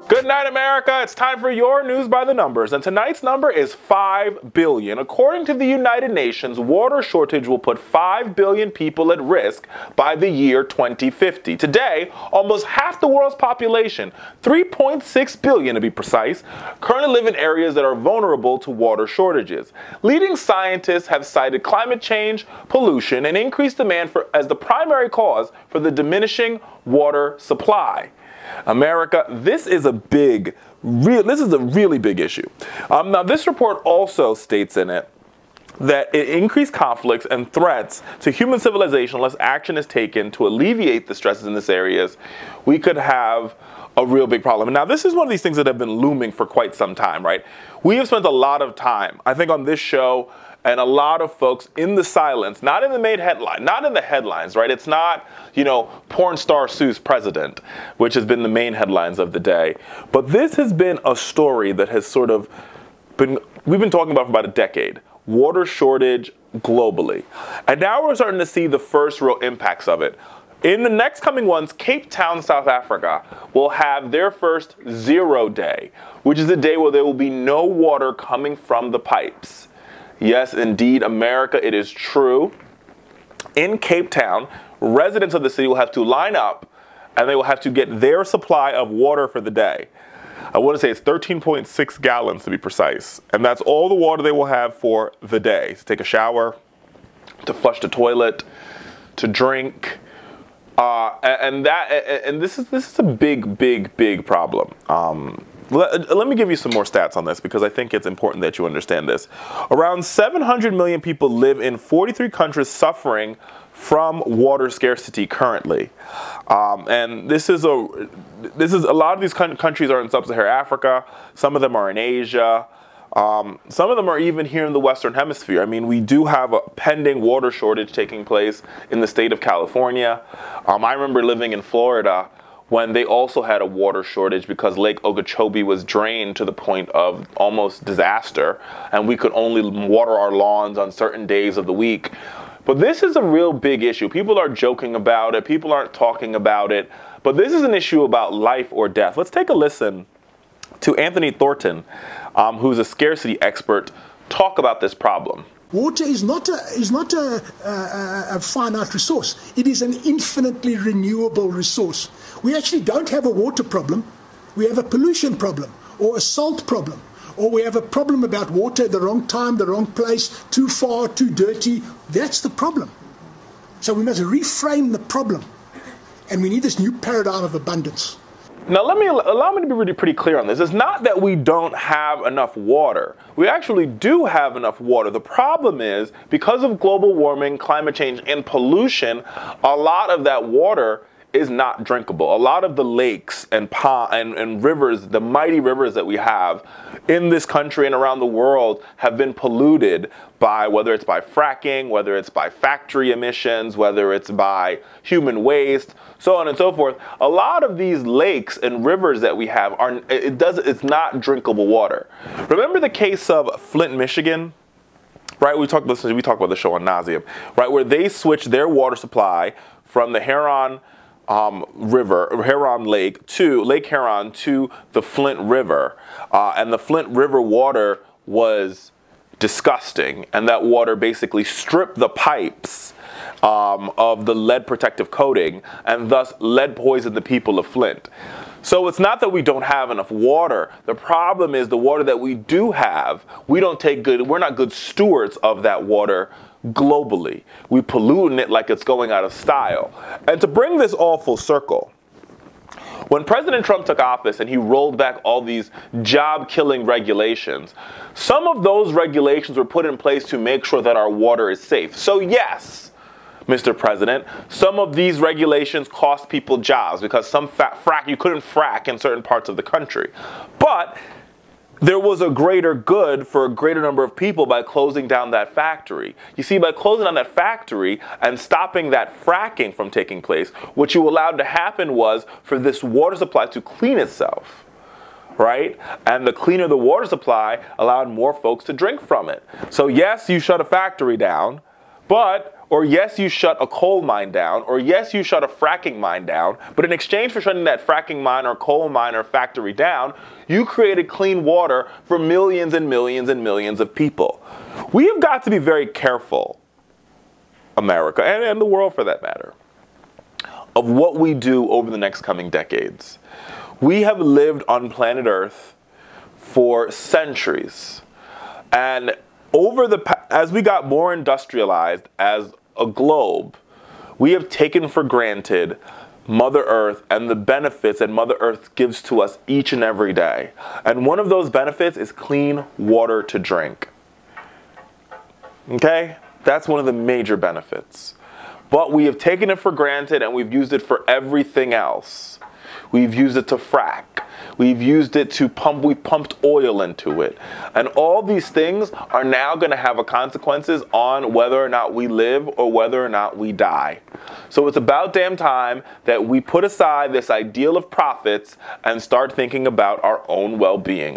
Good night, America. It's time for your news by the numbers, and tonight's number is 5 billion. According to the United Nations, water shortage will put 5 billion people at risk by the year 2050. Today, almost half the world's population, 3.6 billion to be precise, currently live in areas that are vulnerable to water shortages. Leading scientists have cited climate change, pollution, and increased demand as the primary cause for the diminishing water supply. America, this is a really big issue. Now, this report also states in it that increased conflicts and threats to human civilization, unless action is taken to alleviate the stresses in these areas, we could have a real big problem. Now, this is one of these things that have been looming for quite some time, right? We have spent a lot of time, I think, on this show, and a lot of folks in the silence, not in the main headline, not in the headlines, right? It's not, you know, porn star sues president, which has been the main headlines of the day. But this has been a story that has sort of we've been talking about for about a decade. Water shortage globally. And now we're starting to see the first real impacts of it. In the next coming ones, Cape Town, South Africa will have their first 0 day, which is a day where there will be no water coming from the pipes. Yes, indeed, America, it is true. In Cape Town, residents of the city will have to line up and they will have to get their supply of water for the day. I want to say it's 13.6 gallons to be precise. And that's all the water they will have for the day. To take a shower, to flush the toilet, to drink. And this is a big problem. Let me give you some more stats on this because I think it's important that you understand this. Around 700 million people live in 43 countries suffering from water scarcity currently. And this is a lot of these countries are in sub-Saharan Africa. Some of them are in Asia. Some of them are even here in the Western Hemisphere. I mean, we do have a pending water shortage taking place in the state of California. I remember living in Florida when they also had a water shortage because Lake Okeechobee was drained to the point of almost disaster, and we could only water our lawns on certain days of the week. But this is a real big issue. People are joking about it. People aren't talking about it. But this is an issue about life or death. Let's take a listen to Anthony Thornton, who's a scarcity expert, talk about this problem. Water is not a finite resource. It is an infinitely renewable resource. We actually don't have a water problem. We have a pollution problem or a salt problem. Or we have a problem about water at the wrong time, the wrong place, too far, too dirty. That's the problem. So we must reframe the problem. And we need this new paradigm of abundance. Now, allow me to be really pretty clear on this. It's not that we don't have enough water. We actually do have enough water. The problem is, because of global warming, climate change, and pollution, a lot of that water is not drinkable. A lot of the lakes and rivers, the mighty rivers that we have in this country and around the world, have been polluted by, whether it's by fracking, whether it's by factory emissions, whether it's by human waste, so on and so forth. A lot of these lakes and rivers that we have it's not drinkable water. Remember the case of Flint, Michigan? Right, we talk about the show on nauseam, right, where they switched their water supply from the Huron Lake to Lake Huron to the Flint River, and the Flint River water was disgusting, and that water basically stripped the pipes of the lead protective coating, and thus lead poisoned the people of Flint. So it's not that we don't have enough water. The problem is the water that we do have, we're not good stewards of that water globally. We pollute it like it's going out of style. And to bring this all full circle, when President Trump took office and he rolled back all these job-killing regulations, some of those regulations were put in place to make sure that our water is safe. So yes, Mr. President, some of these regulations cost people jobs because you couldn't frack in certain parts of the country. But there was a greater good for a greater number of people by closing down that factory. You see, by closing down that factory and stopping that fracking from taking place, what you allowed to happen was for this water supply to clean itself, right? And the cleaner the water supply allowed more folks to drink from it. So yes, you shut a factory down, but or yes, you shut a coal mine down, or yes, you shut a fracking mine down, but in exchange for shutting that fracking mine or coal mine or factory down, you created clean water for millions and millions and millions of people. We have got to be very careful, America, and the world for that matter, of what we do over the next coming decades. We have lived on planet Earth for centuries, and as we got more industrialized as a globe, we have taken for granted Mother Earth and the benefits that Mother Earth gives to us each and every day. And one of those benefits is clean water to drink. Okay? That's one of the major benefits. But we have taken it for granted and we've used it for everything else. We've used it to frack. We've used it to pump, we pumped oil into it. And all these things are now going to have consequences on whether or not we live or whether or not we die. So it's about damn time that we put aside this ideal of profits and start thinking about our own well-being.